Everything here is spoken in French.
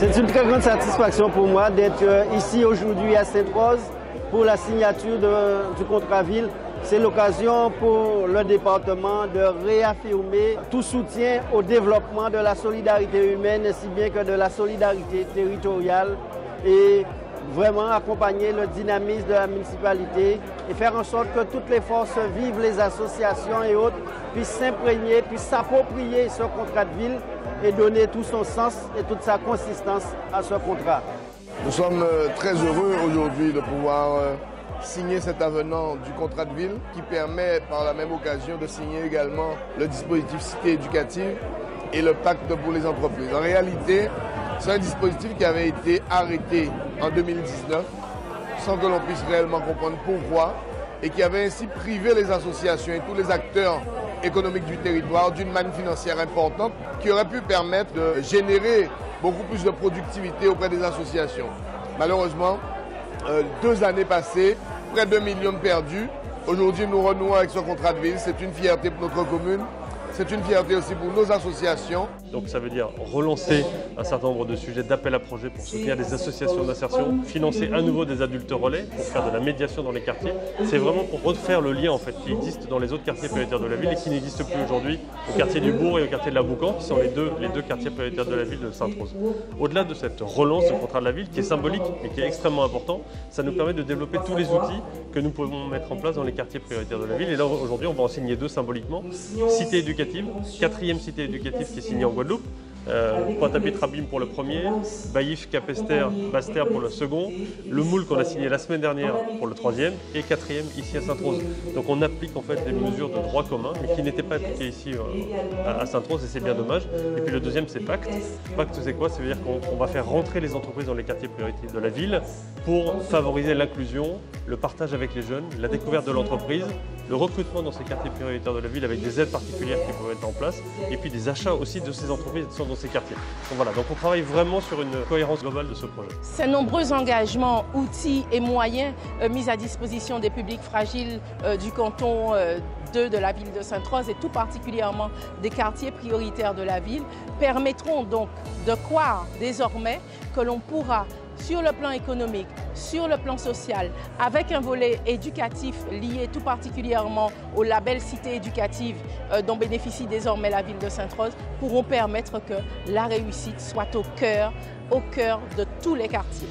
C'est une très grande satisfaction pour moi d'être ici aujourd'hui à Sainte-Rose pour la signature du contrat ville. C'est l'occasion pour le département de réaffirmer tout soutien au développement de la solidarité humaine ainsi bien que de la solidarité territoriale et vraiment accompagner le dynamisme de la municipalité et faire en sorte que toutes les forces vives, les associations et autres puissent s'imprégner, puissent s'approprier ce contrat de ville et donner tout son sens et toute sa consistance à ce contrat. Nous sommes très heureux aujourd'hui de pouvoir signer cet avenant du contrat de ville qui permet par la même occasion de signer également le dispositif Cité éducative et le pacte pour les entreprises. En réalité, c'est un dispositif qui avait été arrêté en 2019 sans que l'on puisse réellement comprendre pourquoi et qui avait ainsi privé les associations et tous les acteurs économiques du territoire d'une manne financière importante qui aurait pu permettre de générer beaucoup plus de productivité auprès des associations. Malheureusement, 2 années passées, près de 2 millions de perdus. Aujourd'hui, nous renouons avec ce contrat de ville. C'est une fierté pour notre commune. C'est une fierté aussi pour nos associations. Donc ça veut dire relancer un certain nombre de sujets d'appel à projets pour soutenir des associations d'insertion, financer à nouveau des adultes relais pour faire de la médiation dans les quartiers. C'est vraiment pour refaire le lien en fait, qui existe dans les autres quartiers prioritaires de la ville et qui n'existe plus aujourd'hui au quartier du Bourg et au quartier de la Boucan, qui sont les deux quartiers prioritaires de la ville de Sainte-Rose. Au-delà de cette relance du contrat de la ville qui est symbolique et qui est extrêmement important, ça nous permet de développer tous les outils que nous pouvons mettre en place dans les quartiers prioritaires de la ville. Et là aujourd'hui on va en signer 2 symboliquement. Cité éducative, 4e cité éducative qui est signée en Guadeloupe. Pointe-à-Pitre Abîme pour le premier, Baïf, Capester, Basse-Terre pour le second, le Moule qu'on a signé la semaine dernière pour le 3e et 4e ici à Sainte-Rose. Donc on applique en fait des mesures de droit commun mais qui n'étaient pas appliquées ici à Sainte-Rose et c'est bien dommage. Et puis le deuxième c'est Pacte. Pacte c'est quoi? Ça veut dire qu'on va faire rentrer les entreprises dans les quartiers prioritaires de la ville pour favoriser l'inclusion, le partage avec les jeunes, la découverte de l'entreprise, le recrutement dans ces quartiers prioritaires de la ville avec des aides particulières qui peuvent être en place et puis des achats aussi de ces entreprises qui sont dans ces quartiers. Donc voilà, donc on travaille vraiment sur une cohérence globale de ce projet. Ces nombreux engagements, outils et moyens mis à disposition des publics fragiles du canton de la ville de Sainte-Rose et tout particulièrement des quartiers prioritaires de la ville permettront donc de croire désormais que l'on pourra sur le plan économique, sur le plan social, avec un volet éducatif lié tout particulièrement au label Cité éducative dont bénéficie désormais la ville de Sainte-Rose, pourront permettre que la réussite soit au cœur de tous les quartiers.